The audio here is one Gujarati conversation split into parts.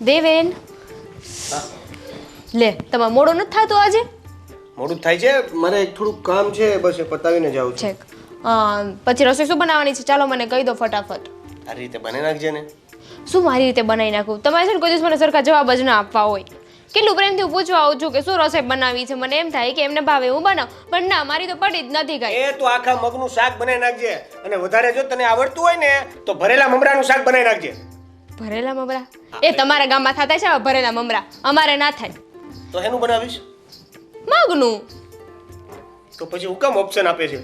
દેવેન લે તમારે મોડું નથી થતું આજે મોડું થાય છે મારે થોડું કામ છે બસ એ પતાવીને જાઉં છું છેક પછી રસોઈ શું બનાવવાની છે ચાલો મને કહી દો ફટાફટ આ રીતે બને નાખજે ને શું મારી રીતે બનાવી નાખું તમારે છે ને કોઈ દિવસ મને સરખા જવાબ જ ના આપવા હોય કેટલું પ્રેમથી હું પૂછવા આવું છું કે શું રસોઈ બનાવી છે મને એમ થાય કે એમને ભાવે હું બનાવ પણ ના મારી તો પડી જ નથી ગઈ એ તો આખા મગનું શાક બનાવી નાખજે અને વધારે જો તને આવડતું હોય ને તો ભરેલા મમરાનું શાક બનાવી નાખજે ભરેલા મમરા એ તમારા ગામમાં થતા છે આવા ભરેલા મમરા અમારે ના થાય તો એનું બનાવીશ મગનું તો પછી હું કેમ ઓપ્શન આપે છે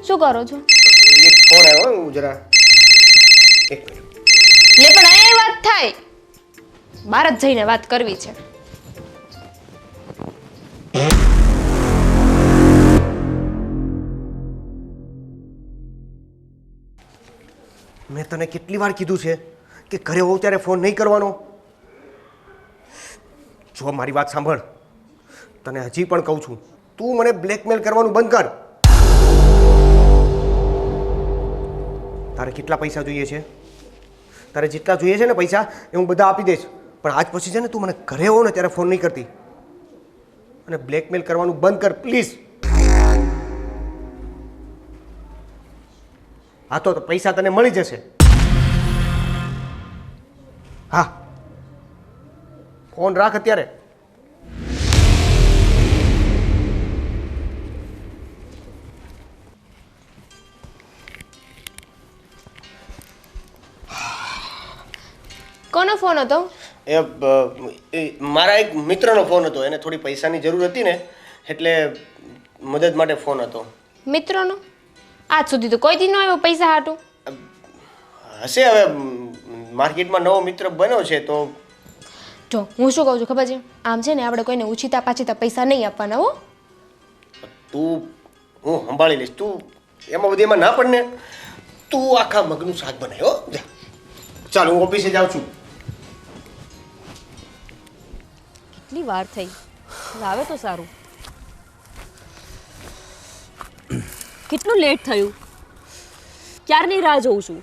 શું કરો છો એક ફોન આવ્યો હું જરા એક મિનિટ લે પણ એ વાત થાય બહાર જ જઈને વાત કરવી છે મેં તને કેટલી વાર કીધું છે કે ઘરે હોઉં ત્યારે ફોન નહીં કરવાનો જો મારી વાત સાંભળ તને હજી પણ કહું છું તું મને બ્લેકમેલ કરવાનું બંધ કર તારે કેટલા પૈસા જોઈએ છે તારે જેટલા જોઈએ છે ને પૈસા એ હું બધા આપી દઈશ પણ આજ પછી છે ને તું મને ઘરે હોવ ને ત્યારે ફોન નહીં કરતી અને બ્લેકમેલ કરવાનું બંધ કર પ્લીઝ હા તો પૈસા તને મળી જશે હા ફોન રાખ અત્યારે કોનો ફોન હતો એ મારા એક મિત્રનો ફોન હતો એને થોડી પૈસાની જરૂર હતી ને એટલે મદદ માટે ફોન હતો મિત્રોનો આજ સુધી તો કોઈ દી ન આવ્યો પૈસા હાટું હશે હવે માર્કેટમાં નવો મિત્ર બન્યો છે તો જો હું શું કહું છું ખબર છે આમ છે ને આપણે કોઈને ઉછીતા પાછીતા પૈસા નહીં આપવાના હો તું હું સંભાળી લઈશ તું એમાં બધી એમાં ના પડ ને તું આખા મગનું શાક બનાવ્યો જા ચાલ હું ઓફિસે જાઉં છું કેટલી વાર થઈ લાવે તો સારું કેટલું લેટ થયું ક્યારની રાહ જોઉં છું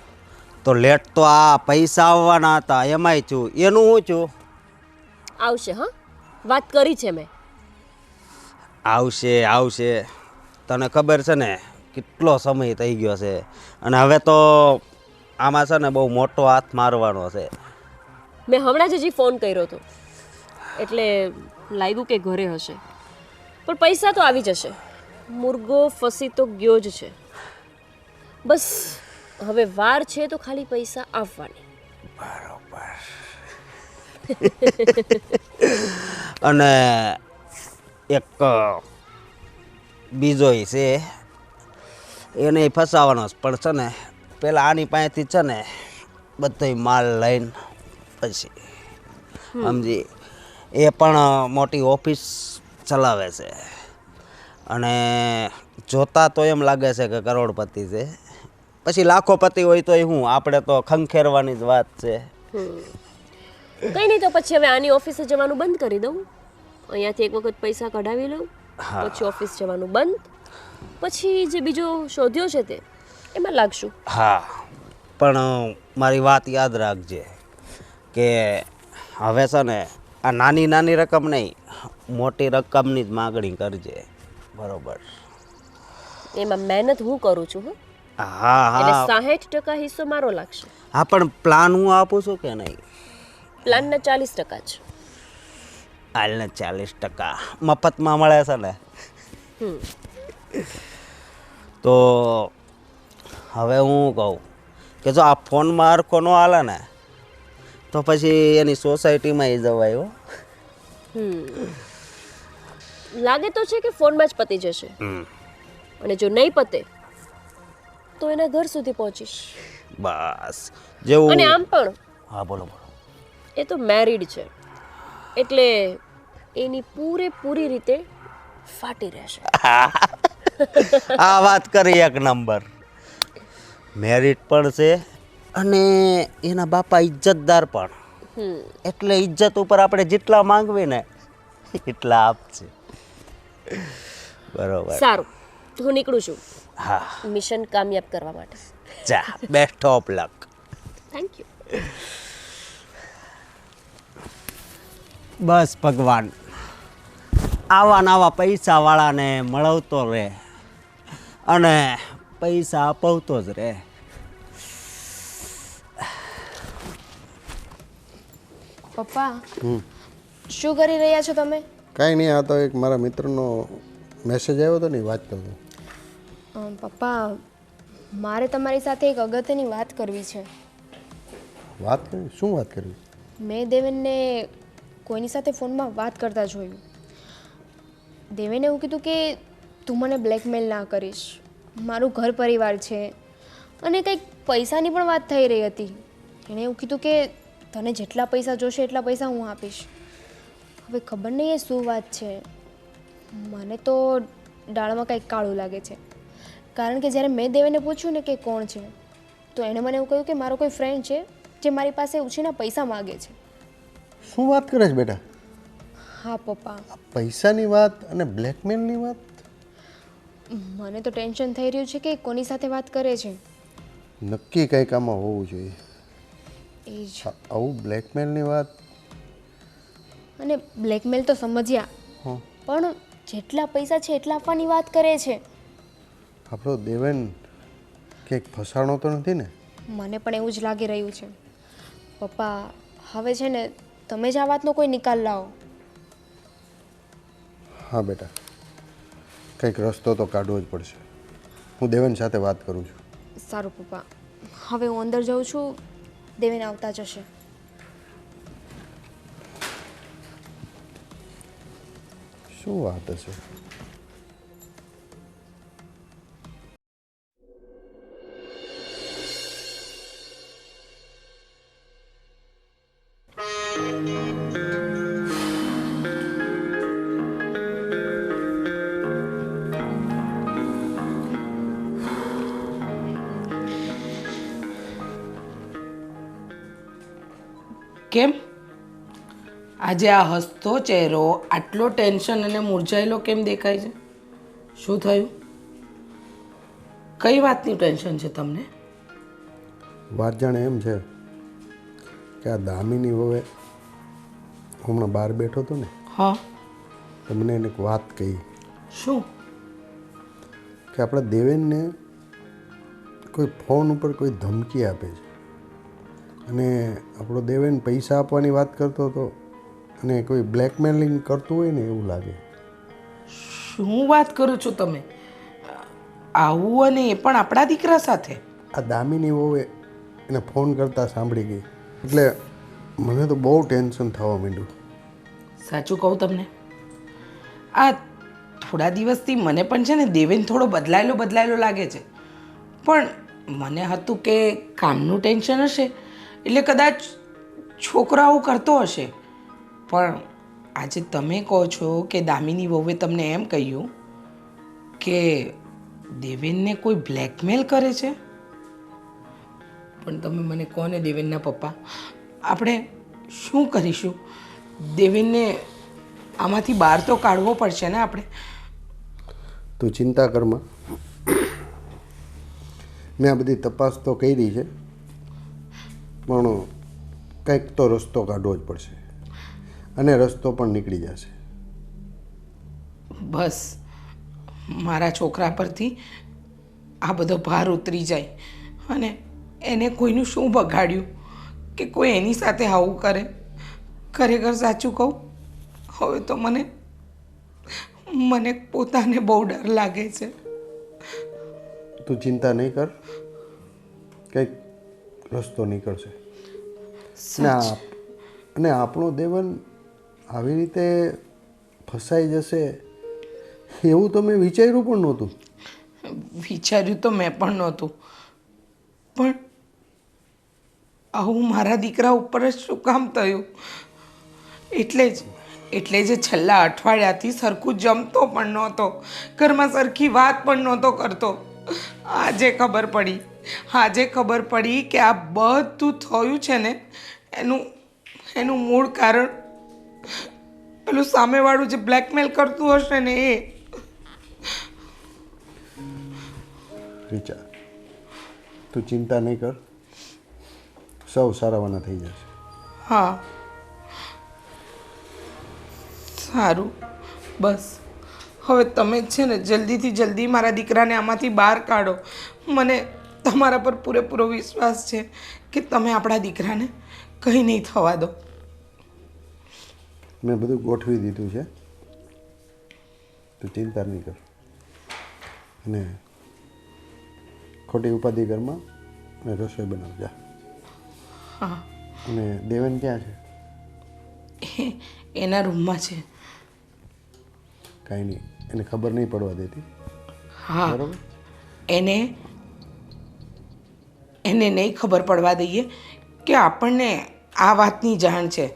તો લેટ તો આ પૈસા આવવાના હતા એમાંય છું એનું હું છું આવશે હા વાત કરી છે મેં આવશે આવશે તને ખબર છે ને કેટલો સમય થઈ ગયો છે અને હવે તો આમાં છે ને બહુ મોટો હાથ મારવાનો છે મેં હમણાં જ હજી ફોન કર્યો હતો એટલે લાગ્યું કે ઘરે હશે પણ પૈસા તો આવી જશે મુર્ગો ફસી તો ગયો જ છે બસ હવે વાર છે તો ખાલી પૈસા આવવાની અને એક બીજોય છે એને ફસાવાનો પણ છે ને પેલા આની પાસેથી છે ને બધો માલ લઈને પછી સમજી એ પણ મોટી ઓફિસ ચલાવે છે અને જોતા તો એમ લાગે છે કે કરોડપતિ છે પછી લાખોપતિ હોય તો હું આપણે તો ખંખેરવાની જ વાત છે કંઈ નહીં તો પછી હવે આની ઓફિસે જવાનું બંધ કરી દઉં અહીંયાથી એક વખત પૈસા કઢાવી લઉં પછી ઓફિસ જવાનું બંધ પછી જે બીજો શોધ્યો છે તે એમાં લાગશું હા પણ મારી વાત યાદ રાખજે કે હવે છે ને આ નાની નાની રકમ નહીં મોટી રકમની જ માગણી કરજે બરોબર એમાં મહેનત હું કરું છું હા એટલે હા 60% હિસ્સો મારો લાગશે હા પણ પ્લાન હું આપું છું કે નહીં પ્લાનના 40% જ હાલને 40% મફતમાં મળે છે ને તો હવે હું કહું કે જો આ ફોનમાં હરખો ન હાલે ને તો પછી એની સોસાયટીમાં જવાય હો લાગે તો છે કે ફોનમાં જ પતી જશે અને જો નહીં પતે તો એના ઘર સુધી પહોંચીશ બસ જેવું અને આમ પણ હા બોલો બોલો એ તો મેરિડ છે એટલે એની પૂરેપૂરી રીતે ફાટી રહેશે આ વાત કરી એક નંબર મેરિટ પણ છે અને એના બાપા ઇજ્જતદાર પણ એટલે ઇજ્જત ઉપર આપણે જેટલા માંગવી ને એટલા આપશે બરોબર સારું હું નીકળું છું હા મિશન કામયાબ કરવા માટે જા best of luck thank you બસ ભગવાન આવા નવા પૈસાવાળાને મળવતો રહે અને પૈસા અપાવતો જ રહે. પપ્પા શું કરી રહ્યા છો તમે? કાંઈ નહીં, આ તો એક મારા મિત્રનો મેસેજ આવ્યો હતો ને એ વાંચતો હતો. પપ્પા મારે તમારી સાથે એક અગત્યની વાત કરવી છે. વાત કરી? શું વાત કરવી? મેં દેવેનને કોઈની સાથે ફોનમાં વાત કરતા જોયું. દેવેને એવું કીધું કે તું મને બ્લેકમેલ ના કરીશ, મારું ઘર પરિવાર છે, અને કંઈક પૈસાની પણ વાત થઈ રહી હતી. એણે એવું કીધું કે તને જેટલા પૈસા જોશે એટલા પૈસા હું આપીશ. હવે ખબર નહીં એ શું વાત છે, મને તો ડાળમાં કંઈક કાળું લાગે છે. કારણ કે જ્યારે મેં દેવેને પૂછ્યું ને કે કોણ છે, તો એણે મને એવું કહ્યું કે મારો કોઈ ફ્રેન્ડ છે જે મારી પાસે ઉછીના પૈસા માગે છે. શું વાત કરે છે બેટા? હા પપ્પા, આ પૈસાની વાત અને બ્લેકમેલની વાત? મને તો ટેન્શન થઈ રહ્યું છે કે કોની સાથે વાત કરે છે. નક્કી કંઈક આમાં હોવું જોઈએ. એ જ. આવું બ્લેકમેલની વાત? અને બ્લેકમેલ તો સમજ્યા, હં, પણ જેટલા પૈસા છે એટલા આપવાની વાત કરે છે. આપણો દેવેન કંઈક ફસાણો તો નથી ને? મને પણ એવું જ લાગી રહ્યું છે. પપ્પા હવે છે ને તમે જ આ વાતનો કોઈ નિકાલ લાવો. હા બેટા, કંઈક રસ્તો તો કાઢવો જ પડશે. હું દેવેન સાથે વાત કરું છું. સારું પપ્પા, હવે હું અંદર જાઉં છું, દેવેન આવતા જશે. શું વાત હશે? કેમ આજે આ હસતો ચહેરો આટલો ટેન્શન અને મૂર્છાયેલો કેમ દેખાય છે? શું થયું? કઈ વાતની ટેન્શન છે તમને? વાત જાણે એમ છે કે આ દામિની વવે હમણાં બહાર બેઠો હતો ને, હા, તો મને એને એક વાત કહી શું? કે આપણા દેવેનને કોઈ ફોન ઉપર કોઈ ધમકી આપે છે અને આપણો દેવેન પૈસા આપવાની વાત કરતો હતો અને કોઈ બ્લેકમેલિંગ કરતું હોય ને એવું લાગે. શું વાત કરો છો તમે? આવું અને એ પણ આપણા દીકરા સાથે? આ દામિની વહુએ એને ફોન કરતા સાંભળી ગઈ એટલે મને તો બહુ ટેન્શન થવા માંડ્યું. સાચું કહું તમને, આ થોડા દિવસથી મને પણ છે ને દેવેન થોડો બદલાયેલો લાગે છે. પણ મને હતું કે કામનું ટેન્શન હશે એટલે કદાચ છોકરો આવું કરતો હશે. પણ આજે તમે કહો છો કે દામિની વહુએ તમને એમ કહ્યું કે દેવેનને કોઈ બ્લેકમેલ કરે છે. પણ તમે મને કહો ને દેવેનના પપ્પા, આપણે શું કરીશું? દેવેનને આમાંથી બહાર તો કાઢવો પડશે ને આપણે. તું ચિંતા કરમાં, મેં આ બધી તપાસ તો કરી છે, પણ કંઈક તો રસ્તો કાઢવો જ પડશે અને રસ્તો પણ નીકળી જશે. બસ મારા છોકરા પરથી આ બધો ભાર ઉતરી જાય અને એને કોઈનું શું બગાડ્યું કે કોઈ એની સાથે આવું કરે. ખરેખર સાચું કહું, હવે તો મને પોતાને બહુ ડર લાગે છે. તું ચિંતા નહીં કર, કંઈક રસ્તો નીકળશે. અને આપણો દેવન આવી રીતે ફસાઈ જશે એવું તો મેં વિચાર્યું પણ નહોતું. વિચાર્યું તો મેં પણ નહોતું, પણ આવું મારા દીકરા ઉપર જ શું કામ થયું? એટલે જ છેલ્લા અઠવાડિયાથી સરખું જમતો પણ નહોતો, ઘરમાં સરખી વાત પણ નહોતો કરતો. આજે ખબર પડી કે આ બધું થયું છે ને એનું મૂળ કારણ પેલું સામેવાળું જે બ્લેકમેલ કરતું હશે ને એ. વિચાર, તું ચિંતા નહીં કર, સૌ સારાવાના થઈ જશે. હા, સારું, બસ હવે તમે જ છે ને જલ્દીથી જલ્દી મારા દીકરાને આમાંથી બહાર કાઢો. મને તમારા પર પૂરેપૂરો વિશ્વાસ છે કે તમે આપણા દીકરાને કંઈ નહીં થવા દો. મેં બધું ગોઠવી દીધું છે, તું ચિંતા નહીં કર. અને ખોટી ઉપાધિ ઘરમાં અને રસોઈ બનાવજા. હા, અને દેવેન ક્યાં છે? એના રૂમમાં છે. કાંઈ નહીં, એને ખબર નહીં પડવા દેતી. હા, બરાબર. એને નહીં ખબર પડવા દઈએ કે આપણને આ વાતની જાણ છે.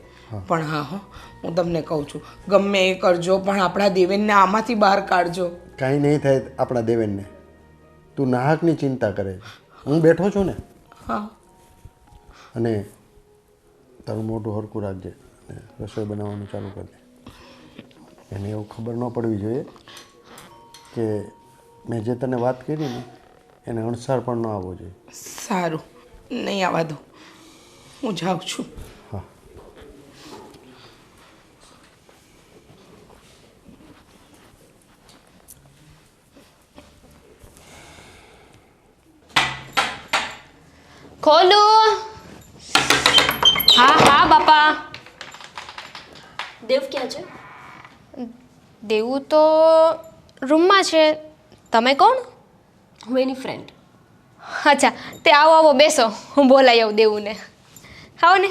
પણ હા હો, હું તમને કહું છું, ગમે એ કરજો પણ આપણા દેવેનને આમાંથી બહાર કાઢજો. કાંઈ નહીં થાય આપણા દેવેનને. તું નાહકની ચિંતા કરે છે, હું બેઠો છું ને. હા, અને તારું મોઢું હરખું રાખજે અને રસોઈ બનાવવાનું ચાલુ કરજે. એને એવું ખબર ન પડવી જોઈએ કે મેં જે તને વાત કરી ને એને અણસાર પણ ન આવવો જોઈએ. સારું, નહીં આવવા દો. હું જાઉં છું. હા. ખોલો. હા હા બાપા. દેવ ક્યાં છે? દેવું તો રૂમમાં છે. તમે કોણ? હું એની ફ્રેન્ડ. અચ્છા, તે આવો આવો બેસો, હું બોલાવી આવું દેવુંને. આવો ને.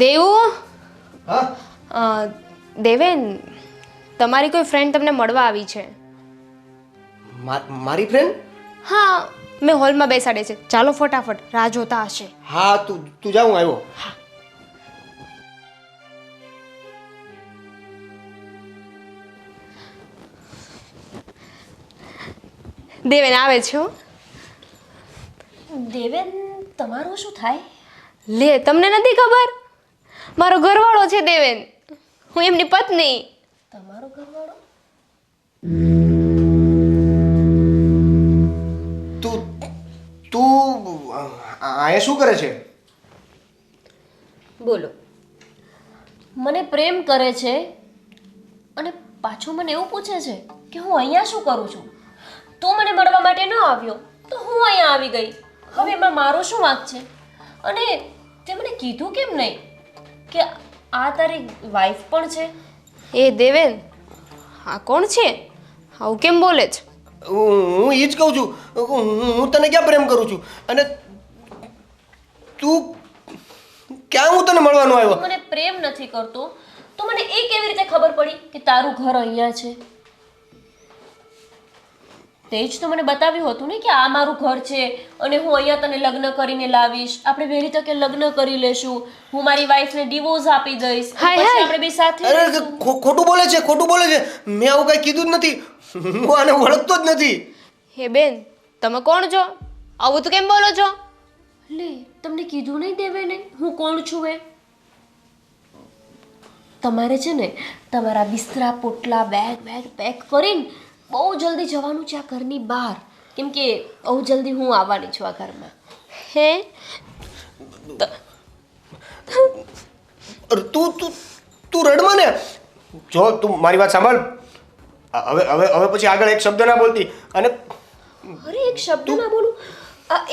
દેવું. હા, દેવેન, તમારી કોઈ ફ્રેન્ડ તમને મળવા આવી છે. મારી ફ્રેન્ડ? હા, મેં હોલમાં બેસાડે છે. ચાલો ફટાફટ, રાહ જોતા હશે. હા, તું જા, હું આવ્યો. દેવેન આવે છે હો. દેવેન, તમારું શું થાય? લે, તમને નથી ખબર? મારો ઘરવાળો છે દેવેન, હું એમની પત્ની. તમારો ઘરવાળો? તું અહીંયા શું કરે છે? બોલો. મને પ્રેમ કરે છે અને પાછો મને એવું પૂછે છે કે હું અહીંયા શું કરું છું. તું મને મળવા માટે ન આવ્યો તો હું અહીંયા આવી ગઈ. હવે એમાં મારો શું વાંક છે? અને તે મને કીધું કેમ નહીં કે આ તારી વાઈફ પણ છે? એ દેવેન, આ કોણ છે? આવું કેમ બોલે છે? હું એ જ કહું છું, હું તને ક્યાં પ્રેમ કરું છું? અને તું ક્યાં હું તને મળવાનો આવ્યો? તું મને પ્રેમ નથી કરતો તો મને એ કેવી રીતે ખબર પડી કે તારું ઘર અહીંયા છે? તે જ તો મને બતાવ્યું હતું ને કે આ મારું ઘર છે અને હું અહીંયા તને લગ્ન કરીને લાવીશ. આપણે વહેલી તકે લગ્ન કરી લેશું. હું મારી વાઈફને ડિવોર્સ આપી દઈશ. હાય, પછી હાય. આપણે બે સાથે અરે રહીશું. ખોટું બોલે છે, ખોટું બોલે છે. મેં આવું કઈ કીધું જ નથી. હું આને ઓળખતો જ નથી. હે બેન, તમે કોણ છો? આવું તો કેમ બોલો છો? લે, તમને કીધું નહીં દેવે ને હું કોણ છું એ? તમારે છે ને તમારા બિસ્તરા પોટલા બેગ પેક કરીને બહુ જલ્દી જવાનું છે આ ઘરની બહાર. કેમ કે બહુ જલ્દી હું આવવાની છું આ ઘરમાં. હે? અરે તું રડમાં ને. જો તું મારી વાત સાંભળ. હવે પછી આગળ એક શબ્દ ના બોલતી. અને અરે એક શબ્દ ના બોલું?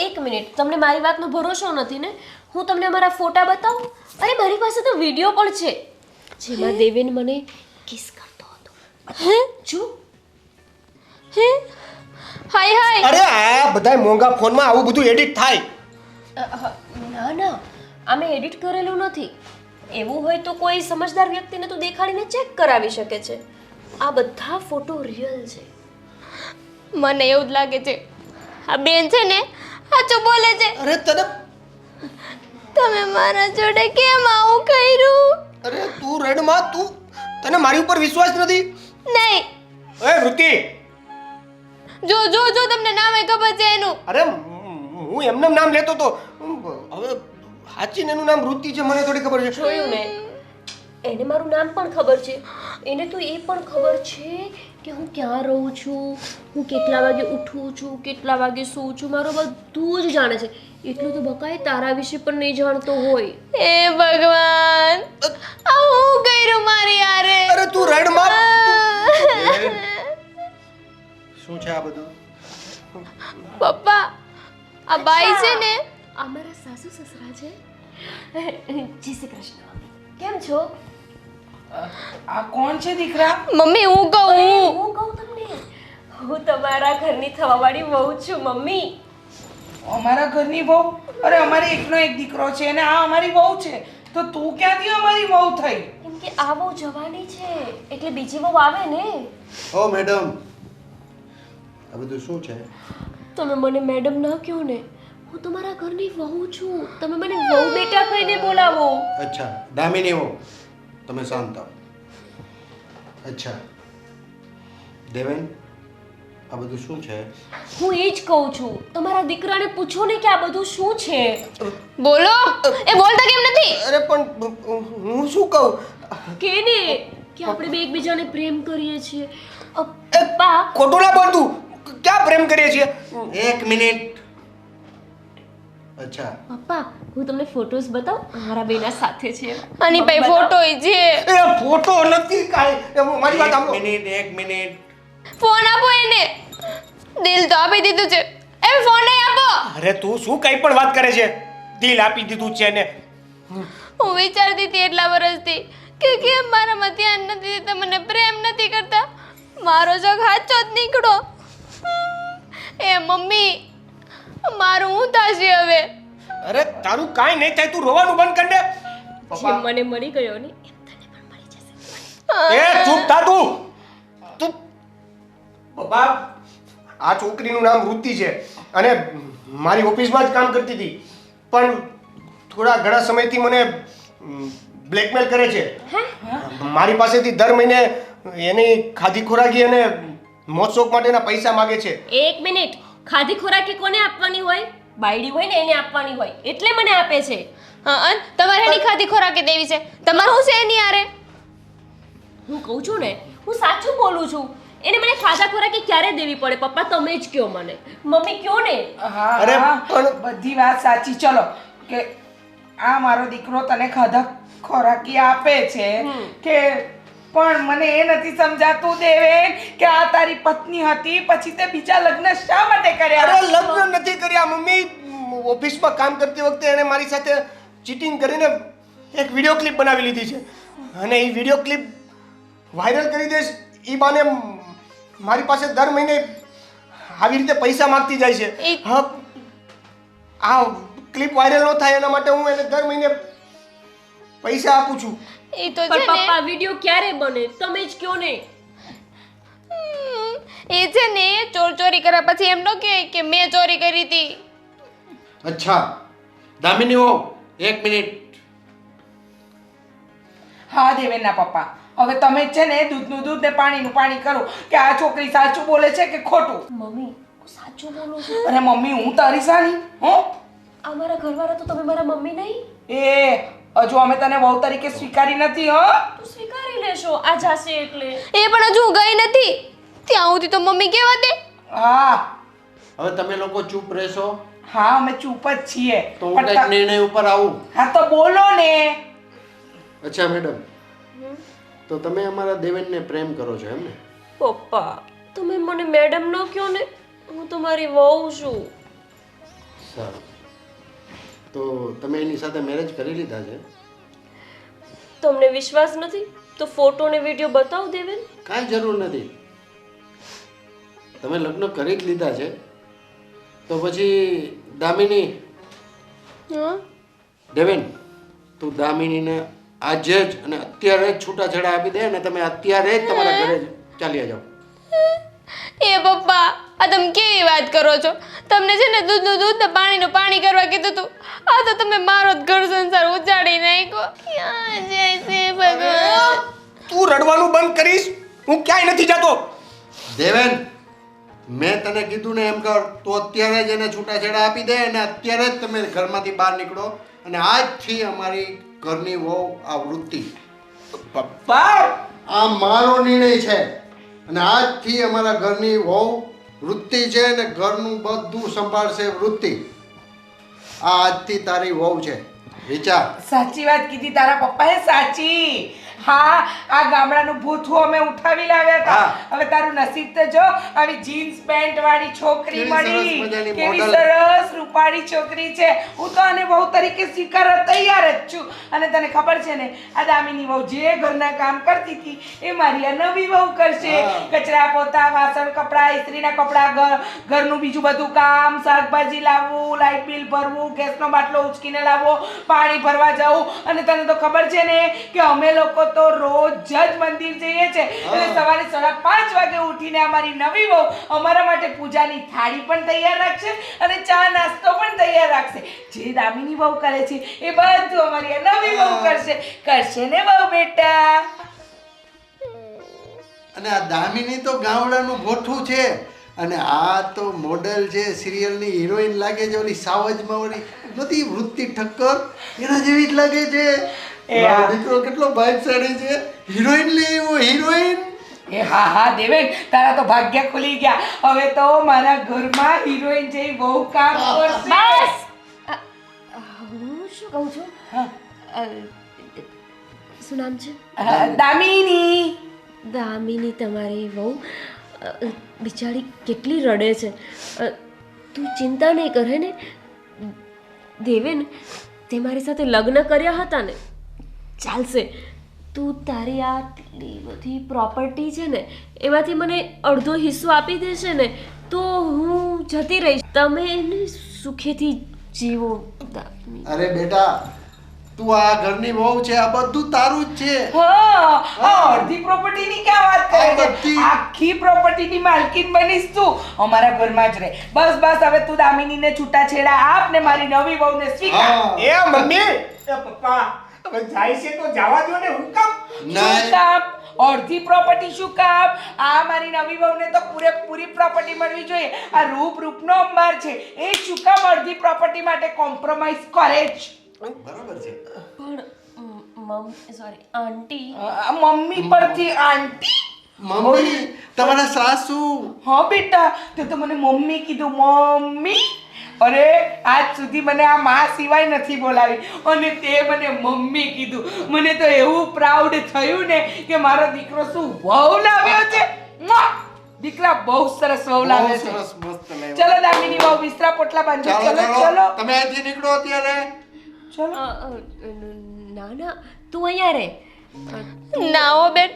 એક મિનિટ, તમને મારી વાતનો ભરોસો નથી ને? હું તમને મારા ફોટા બતાવું? અરે મારી પાસે તો વિડીયો પણ છે જેમાં દેવેન મને કિસ કરતો હતો. હે? જો. હે? હાય હાય. અરે આ બધા મોંઘા ફોનમાં આવું બધું એડિટ થાય. ના ના, આ મેં એડિટ કરેલું નથી. એવું હોય તો કોઈ સમજદાર વ્યક્તિને તો દેખાડીને ચેક કરાવી શકે છે. આ બધા ફોટો રિયલ છે. મને એવું જ લાગે છે આ બેન છે ને સાચું બોલે છે. અરે તને તમે મારા જોડે કેમ આવું કર્યું? અરે તું રડમાં. તને મારી ઉપર વિશ્વાસ નથી? નહીં. એ વૃત્તિ, જો જો જો તમને નામે ખબર છે એનું. અરે હું એમનું નામ લેતો તો. હવે સાચીને એનું નામ વૃત્તિ છે, મને થોડી ખબર છે. જોયું ને, એને મારું નામ પણ ખબર છે. એને તો એ પણ ખબર છે કે હું ક્યાં રહું છું, હું કેટલા વાગે ઉઠું છું, કેટલા વાગે સૂઉં છું, મારું બધું જ જાણે છે. એટલું તો બકાય તારા વિશે પણ નહીં જાણતો હોય. એ ભગવાન, આ હું કર્યું મારી યારે? અરે તું રડ માં. શું છે આ બધું? પપ્પા, આ બાઈ છે ને, આ મારા સાસુ સસરા છે. જય શ્રી કૃષ્ણ. કેમ છો? આ કોણ છે દીકરા? મમ્મી હું કહું. હું કહું તમને, હું તમારા ઘરની થવાવાળી વહુ છું મમ્મી. અમારા ઘરની વહુ? અરે અમારે એકનો એક દીકરો છે અને આ અમારી વહુ છે, તો તું ક્યાંથી અમારી વહુ થઈ? કેમ કે આ વહુ જવાની છે એટલે બીજી વહુ આવે ને. ઓ મેડમ, આ બધું શું છે? તમે મને મેડમ ના કહો ને, હું તમારા ઘરની વહુ છું. તમે મને વહુ બેટા કહીને બોલાવો. અચ્છા, દામિની વહુ, તમે શાંત થાઓ. અચ્છા દેવેન, આ બધું શું છે? હું એ જ કહું છું, તમારા દીકરાને પૂછો ને કે આ બધું શું છે. બોલો, એ બોલતા કેમ નથી? અરે પણ હું શું કહું? કે ને કે આપણે બે એકબીજાને પ્રેમ કરીએ છીએ. પપ્પા, ખોટું ના બોલ તું. ક્યાં પ્રેમ કરીએ છીએ? એક મિનિટ. અચ્છા, પપ્પા, હું તમને ફોટોસ બતાવું, અમારા બેના સાથે છે. આની ભાઈ ફોટો છે. એ ફોટો નથી કાંઈ. મારી વાત સાંભળો. એક મિનિટ. ફોન આપો એને. દિલ તો આપી દીધું છે, એ ફોન નહીં આપો. અરે તું શું કઈ પણ વાત કરે છે? દિલ આપી દીધું છે ને. હું વિચારતી હતી એટલા વર્ષથી કે કેમ મારામાં ધ્યાન નથી દેતા, મને પ્રેમ નથી કરતા. મારો જગ સાચો જ નીકળો. એ મમ્મી, મારું હું થશે હવે? અરે તારું કાંઈ નહીં થાય, તું રોવાનું બંધ કર દે. જે મને મળી ગયો ને એમ તને પણ મળી જશે. એ ચૂપ થા તું. તું પપ્પા, આ છોકરીનું નામ વૃત્તિ છે અને મારી ઓફિસમાં જ કામ કરતી હતી, પણ થોડા ઘણા સમયથી મને બ્લેકમેલ કરે છે. મારી પાસેથી દર મહિને એની ખાધી ખોરાકી અને મોજ શોખ માટેના પૈસા માગે છે. એક મિનિટ, ખાધી ખોરાકી કોને આપવાની હોય? બાયડી હોય ને એને આપવાની હોય, એટલે મને આપે છે. હા, અન તમારે એની ખાધી ખોરાકી દેવી છે, તમારું શું છે એની યારે? હું કહું છું ને, હું સાચું બોલું છું. એને મને ખાધા ખોરાકી ક્યારે દેવી પડે? પપ્પા તમે જ કહો મને. મમ્મી કહો ને. હા અરે, હા, પણ- બધી વાત સાચી. ચલો કે આ મારો દીકરો તને ખાધા ખોરાકી આપે છે કે, પણ મને એ નથી સમજાતું દેવેન કે આ તારી પત્ની હતી, પછી તે બીજા લગ્ન શા માટે કર્યા? અરે લગ્ન નથી કર્યા મમ્મી. ઓફિસમાં કામ કરતી વખતે એણે મારી સાથે ચીટિંગ કરીને એક વિડીયો ક્લિપ બનાવી લીધી છે અને એ વિડીયો ક્લિપ વાયરલ કરી દઈશ એ બાને મારી પાસે દર મહિને આવી રીતે પૈસા માંગતી જાય છે. હા, આ ક્લિપ વાયરલ ન થાય એના માટે હું એને દર મહિને પૈસા આપું છું. એ તો પણ છે ને, પપ્પા વિડિયો ક્યારે બને? તમે જ કહો ને. એ છે ને ચોરી કર્યા પછી એમ ન કહે કે મેં ચોરી કરી હતી. અચ્છા દામિની વહુ, એક મિનિટ. હા દેવેનના પપ્પા, હવે તમે જ છે ને દૂધનું દૂધ ને પાણીનું પાણી કરો કે આ છોકરી સાચું બોલે છે કે ખોટું. મમ્મી, હું સાચું બોલું છું. અરે મમ્મી, હું તારી સાની આ મારા ઘરવાળા તો તમે મારા મમ્મી નહીં. એ હજુ અમે તને વહુ તરીકે સ્વીકારી નથી. તું સ્વીકારી લેશો આ જાશે એટલે. એ પણ હજુ હું ગઈ નથી, ત્યાં સુધી તો મમ્મી કેવા દે. હા હવે તમે લોકો ચૂપ રહેશો હા, અમે ચૂપ જ છીએ. તો હું પણ કંઈક નિર્ણય ઉપર આવું. હા તો બોલો ને. અચ્છા મેડમ, તો તમે અમારા દેવેનને પ્રેમ કરો છો એમ ને? પપ્પા, તમે મને મેડમ ન કહો ને, હું તમારી વહુ છું. સારું, તો તમે એની સાથે મેરેજ કરી લીધા છે? તમને વિશ્વાસ નથી તો ફોટો ને વિડીયો બતાવ દેવેન. કાંઈ જરૂર નથી. તમે લગ્ન કરી જ લીધા છે તો પછી દામિની, હા, દેવેન, તું દામિનીને આજે જ અને અત્યારે જ છૂટાછેડા આપી દે અને તમે અત્યારે જ તમારા ઘરે ચાલ્યા જાઓ. એ પપ્પા, આ તમે કેવી વાત કરો છો? તમને છે ને દૂધનું દૂધ ને પાણીનું પાણી કરવા કીધું તું, આ તો તમે મારો જ ઘર સંસાર ઉજાડી નાખ્યો. ક્યાં જાય છે ભગવાન? તું રડવાનું બંધ કરીશ? હું ક્યાંય નથી જતો. દેવેન, મેં તને કીધું ને એમ કર, તો અત્યારે જ એને છૂટાછેડા આપી દે અને અત્યારે જ તમે ઘરમાંથી બહાર નીકળો અને આજથી અમારી ઘરની વહુ આ વૃત્તિ. પપ્પા, આ મારો નિર્ણય છે અને આજથી અમારા ઘરની વહુ વૃત્તિ છે ને ઘરનું બધું સંભાળશે વૃત્તિ. આ આજથી તારી વહુ છે. વિચાર. સાચી વાત કીધી તારા પપ્પાએ, સાચી. હા, આ ગામડાનું ભૂથું અમે ઉઠાવી લાવ્યા હતા. હવે તારું નસીબ તો જો, આવી જીન્સ પેન્ટ વાળી છોકરી કેવી સરસ મળી. મજાની કેવી model. સરસ રૂપાળી છોકરી છે. હું તો આને વહુ તરીકે સ્વીકારવા તૈયાર જ છું. અને તને ખબર છે ને, આ દામિની વહુ જે ઘરના કામ કરતી હતી એ મારી આ નવી વહુ કરશે. કચરા પોતા, વાસણ, કપડાં, ઇસ્ત્રીના કપડાં, ઘરનું બીજું બધું કામ, શાકભાજી લાવવું, લાઇટ બિલ ભરવું, ગેસનો બાટલો ઉચકીને લાવવો, પાણી ભરવા જવું. અને તને તો ખબર છે ને કે અમે લોકો તો રોજ જ મંદિર જઈએ છે. એટલે સવારે 5:30 વાગે ઉઠીને અમારી નવી વહુ અમારા માટે પૂજાની થાળી પણ તૈયાર રાખશે અને ચા નાસ્તો પણ તૈયાર રાખશે. જે દામિની વહુ કરે છે એ બધું અમારી આ નવી વહુ કરશે. કરશે ને વહુ બેટા? અને આ દામિની તો ગામડાનું ભોઠું છે અને આ તો મોડલ છે, સિરિયલની હિરોઈન લાગે છે. ઓલી સાવજમાં ઓલી બધી વૃત્તિ ઠક્કર એના જેવી જ લાગે છે. મારો દીકરો કેટલો ભાગ્યશાળી છે, હિરોઈન લે એવો હિરોઈન. એ હા હા દેવેન, તારા તો ભાગ્ય ખુલી ગયા. હવે તો મારા ઘરમાં હિરોઈન જેવી બહુ કામ કરશે. હું શું કહું છું? શું નામ છે? દામિની. દામિની તમારી વહુ બિચારી કેટલી રડે છે. તું ચિંતા નહીં કરે ને. દેવેન, તે મારી સાથે લગ્ન કર્યા હતા ને, ચાલશે. તું તારી આટલી બધી પ્રોપર્ટી છે ને એમાંથી મને અડધો હિસ્સો આપી દેશે ને તો હું જતી રહીશ. તમે એને સુખેથી જીવો. અરે બેટા, તું આ ઘરની વહુ છે, આ બધું તારું જ છે. હા, અડધી પ્રોપર્ટીની ક્યાં વાત કરે છે? બધી. આખી પ્રોપર્ટીની માલકીન બનીશ તું. અમારા ઘરમાં જ રહે. બસ બસ, હવે તું દામિનીને છૂટાછેડા આપ ને મારી નવી વહુને સ્વીકાર. એ મમ્મી, એ પપ્પા, હવે જાય છે તો જવા દો ને. હું કામ શું કામ? અડધી પ્રોપર્ટી શું કામ? આ મારી નવી વહુને તો પૂરેપૂરી પ્રોપર્ટી મળવી જોઈએ. આ રૂપનો અંબાર છે, એ શું કામ અડધી પ્રોપર્ટી માટે કોમ્પ્રોમાઇઝ કરે છે? બરાબર છે. પણ સોરી આંટી, મમ્મી પરથી આંટી? મમ્મી, તમારા સાસુ. હા બેટા, તે તો મને મમ્મી કીધું. મમ્મી? અરે આજ સુધી મને આ માં સિવાય નથી બોલાવી અને તે મને મમ્મી કીધું. મને તો એવું પ્રાઉડ થયું ને કે મારો દીકરો શું વહુ લાવ્યો છે. દીકરા બહુ સરસ વહુ લાવ્યો છે. સરસ મસ્ત લાવ્યો. ચલો દામિની વહુ, બિસ્તરા પોટલા બાંધો. ચલો ચલો તમે અહીંથી નીકળો અત્યારે. ચલો. ના ના, તું અહીંયા રહે. ના હો બેન,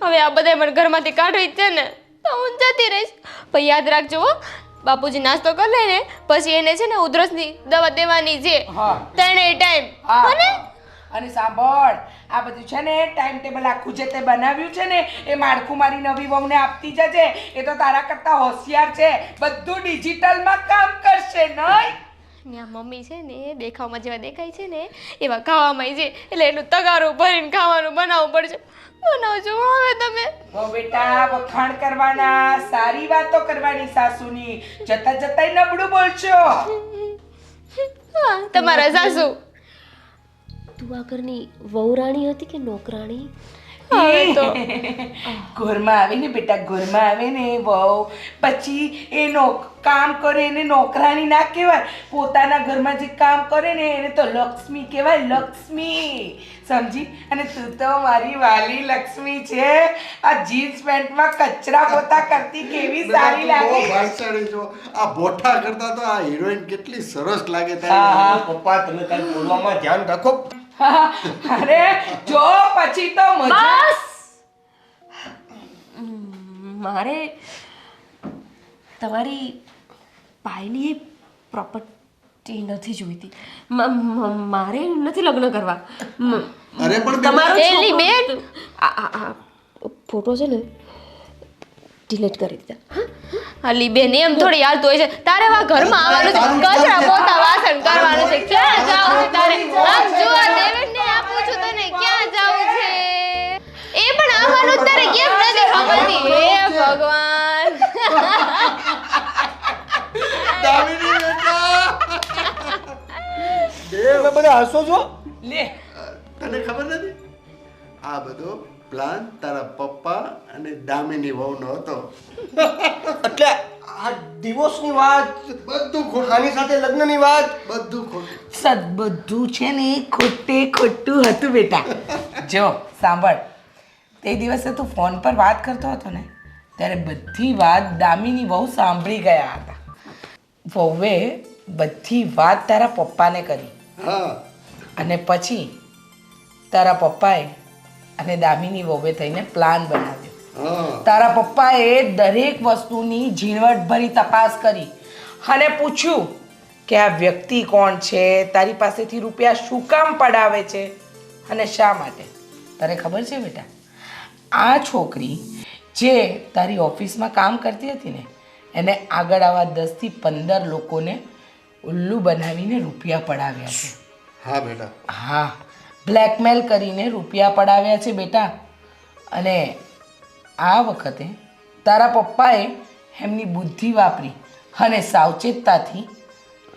હવે આ બધા મને ઘરમાંથી કાઢવી જ છે ને તો હું જતી રહીશ. પણ યાદ રાખજો હો, બાપુજી નાસ્તો કરી લે ને પછી એને છે ને ઉધરસની દવા દેવાની છે. હા. 3 ટાઈમ. અને સાંભળ, આ બધું છે ને ટાઈમ ટેબલ આખું જે તે બનાવ્યું છે ને એ માળખું મારી નવી વહુને આપતી જજે. એ તો તારા કરતા હોશિયાર છે, બધું ડિજિટલમાં કામ કરશે. નહીં ને આ મમ્મી છે ને દેખાવમાં જેવા દેખાય છે ને એવા ખાવામાં છે, એટલે એનું તગારું ભરીને ખાવાનું બનાવવું પડશે. બનાવજો હવે તમે. ઓ બેટા, વખાણ કરવાના, સારી વાતો કરવાની સાસુની. જતા જતાય નબળું બોલશો. હા, તમારા સાસુ. તું આ ઘરની વહુરાણી હતી કે નોકરાણી? હવે તો ઘરમાં આવે ને બેટા, ઘરમાં આવે ને વહુ, પછી એનો કામ કરે એને નોકરાણી ના કહેવાય. પોતાના ઘરમાં જે કામ કરે ને એને તો લક્ષ્મી કહેવાય, લક્ષ્મી. સમજી? અને તું તો મારી વાલી લક્ષ્મી છે. આ જીન્સ પેન્ટમાં કચરા પોતા કરતી કેવી સારી બેટા, તું બહુ લાગે. ભાગ્યશાળી છો. આ બોઠા કરતા તો આ હિરોઈન કેટલી સરસ લાગે હા, તારી. હા. પપ્પા, તમે તારી બોલવામાં ધ્યાન રાખો. અરે જો પછી તો મજા. બસ! મારે તમારી પાયલી પ્રોપર્ટી નથી જોઈતી. મારે નથી લગ્ન કરવા. અરે પણ તમારો એલી છોકરો- બેન! આ ફોટો છે ને ડિલીટ કરી દીધા. અલી બેન, એમ થોડી હાલતું હોય છે. તારે વા ઘરમાં આવવાનું છે, કચરા પોતા વાસણ કરવાનું છે. ક્યાં જાવું છે તારે? આમ જો આ દેવેનને આપું છું તને, ક્યાં જાવું છે? એ પણ આવવાનું જ તારે કેમ નથી ખબરતી? હે ભગવાન! દામિની બેટા. તમે બધા હસો છો? લે. તને ખબર નથી આ બધો પ્લાન તારા પપ્પા અને દામિની વહુનો હતો. એટલે આ ડિવોર્સની વાત, બધું ખોટું, આની સાથે લગ્નની વાત, બધું ખોટું. બધું છે ને ખોટું હતું બેટા. જો સાંભળ, તે દિવસે તું ફોન પર વાત કરતો હતો ને ત્યારે બધી વાત દામિની વહુ સાંભળી ગયા હતા. વહુએ બધી વાત તારા પપ્પાને કરી હા, અને પછી તારા પપ્પાએ અને દામિની વહુએ થઈને પ્લાન બનાવ્યો. હા, તારા પપ્પાએ દરેક વસ્તુની ઝીણવટભરી તપાસ કરી અને પૂછ્યું કે આ વ્યક્તિ કોણ છે, તારી પાસેથી રૂપિયા શું કામ પડાવે છે અને શા માટે. તને ખબર છે બેટા, આ છોકરી જે તારી ઓફિસમાં કામ કરતી હતી ને એને આગળ આવા 10 થી 15 લોકોને ઉલ્લુ બનાવીને રૂપિયા પડાવ્યા છે. હા બેટા. હા, બ્લેકમેલ કરીને રૂપિયા પડાવ્યા છે બેટા. અને આ વખતે તારા પપ્પાએ એમની બુદ્ધિ વાપરી અને સાવચેતતાથી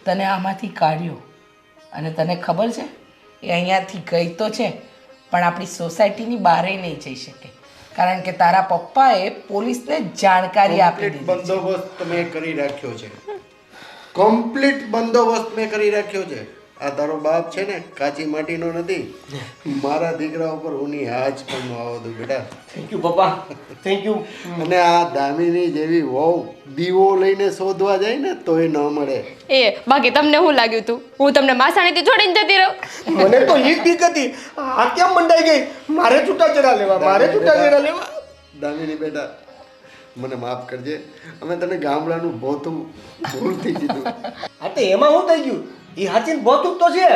તને આમાંથી કાઢ્યો. અને તને ખબર છે એ અહીંયાથી ગઈ તો છે પણ આપણી સોસાયટીની બહારે નહીં જઈ શકે, કારણ કે તારા પપ્પાએ પોલીસને જાણકારી આપી કમ્પ્લીટ દીધી છે. બંદોબસ્ત મેં કરી રાખ્યો છે. કમ્પ્લીટ બંદોબસ્ત મેં કરી રાખ્યો છે. આ તારો બાપ છે ને કાચી માટીનો નથી. મારા દીકરા ઉપર ઉની આજ પણ ન આવો દઉં બેટા. થેન્ક યુ પપ્પા, થેન્ક યુ. અને આ દામિની જેવી વહુ દીવો લઈને શોધવા જાય ને તોય ન મળે. એ બાકી તમને શું લાગ્યું તું હું તમને માસાણીથી છોડીને જતી રહું? મને તો એ બીક હતી, આ કેમ મંડાઈ ગઈ? મારે છૂટાછેડા લેવા, મારે છૂટાછેડા લેવા. દામિની બેટા, મને માફ કરજે. અમે તને ગામડાનું ભોતું ભૂલથી કીધું. હા તો એમાં શું થઈ ગયું? એ હાચીન બોતું તો છે.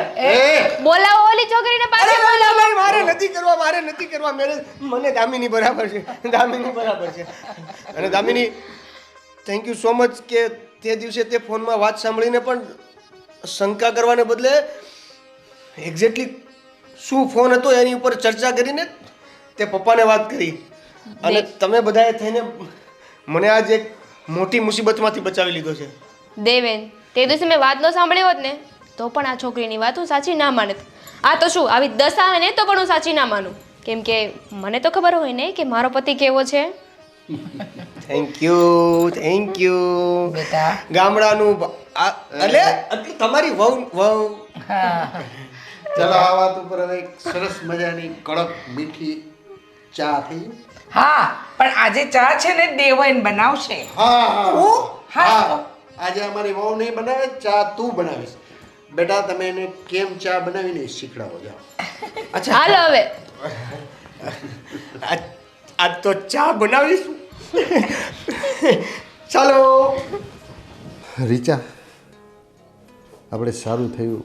બોલાવો ઓલી છોકરીને અરે પાછી ના, ના, બોલાવો. ના, મારે નથી કરવા, મારે નથી કરવા. મને દામિની બરાબર છે, દામિની બરાબર છે. અને Damini, thank you so much કે તે દિવસે તે ફોનમાં વાત સાંભળીને પણ શંકા કરવાને બદલે એક્ઝેક્ટલી શું ફોન હતો એની ઉપર ચર્ચા કરીને તે પપ્પાને વાત કરી. અને તમે બધાએ થઈને મને આજ એક મોટી મુસીબતમાંથી બચાવી લીધો છે. દેવેન, તે દિવસે મેં વાત ન સાંભળી હોત ને તો પણ આ છોકરીની વાત હું સાચી ના માનત. આ તો શું આવી દશા આવે ને તો પણ હું સાચી ના માનું, કેમ કે મને તો ખબર હોય ને કે મારો પતિ કેવો છે. Thank you, thank you. બેટા. ગામડાનું એટલે તમારી વહુ હા, ચાલો આ વાત ઉપર હવે એક સરસ મજાની કડક મીઠી ચા થઈ. હા, પણ આજે ચા છે ને દેવન બનાવશે. હા, હા. આજે અમારી વહુ નહીં બનાવે, ચા તું બનાવીશ. બેટા તમે એને કેમ ચા બનાવીને શીખડાવો જાઓ. હાલો હવે. આજ તો ચા બનાવીશું. ચાલો. રીચા, આપણે સારું થયું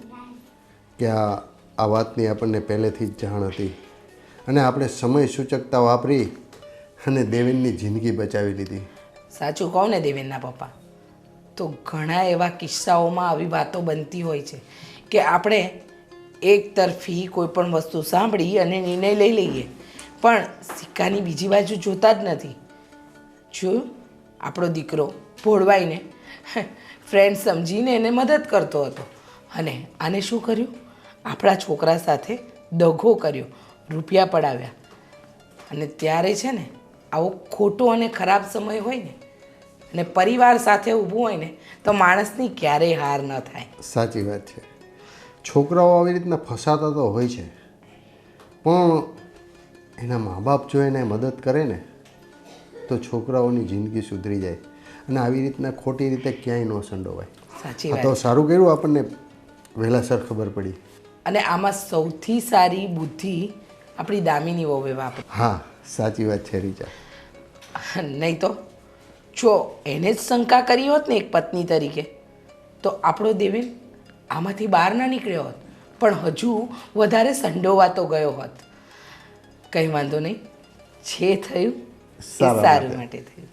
કે આ વાતની આપણને પહેલેથી જ જાણ હતી અને આપણે સમય સૂચકતા વાપરી અને દેવેનની જિંદગી બચાવી લીધી. સાચું કહું ને દેવેનના પપ્પા, તો ઘણા એવા કિસ્સાઓમાં આવી વાતો બનતી હોય છે કે આપણે એક તરફી કોઈ પણ વસ્તુ સાંભળી અને નિર્ણય લઈ લઈએ પણ સિક્કાની બીજી બાજુ જોતા જ નથી. જોયું, આપણો દીકરો ભોળવાઈને ફ્રેન્ડ સમજીને એને મદદ કરતો હતો અને આને શું કર્યું? આપણા છોકરા સાથે દગો કર્યો, રૂપિયા પડાવ્યા. અને ત્યારે છે ને આવો ખોટો અને ખરાબ સમય હોય ને અને પરિવાર સાથે ઊભું હોય ને તો માણસની ક્યારેય હાર ન થાય. સાચી વાત છે. છોકરાઓ આવી રીતના ફસાતા તો હોય છે પણ એના મા બાપ જો એને મદદ કરે ને તો છોકરાઓની જિંદગી સુધરી જાય અને આવી રીતના ખોટી રીતે ક્યાંય ન સંડોવાય. સાચી આ વાત. તો સારું કર્યું આપણને વહેલાસર ખબર પડી. અને આમાં સૌથી સારી બુદ્ધિ આપણી દામિની વહુએ વાપરી. હા, સાચી વાત છે રીચા. નહીં તો જો એને જ શંકા કરી હોત ને એક પત્ની તરીકે તો આપણો દેવેન આમાંથી બહાર ના નીકળ્યો હોત પણ હજુ વધારે સંડોવાતો ગયો હોત. કંઈ વાંધો નહીં, જે થયું એ સારા સારું માટે થયું.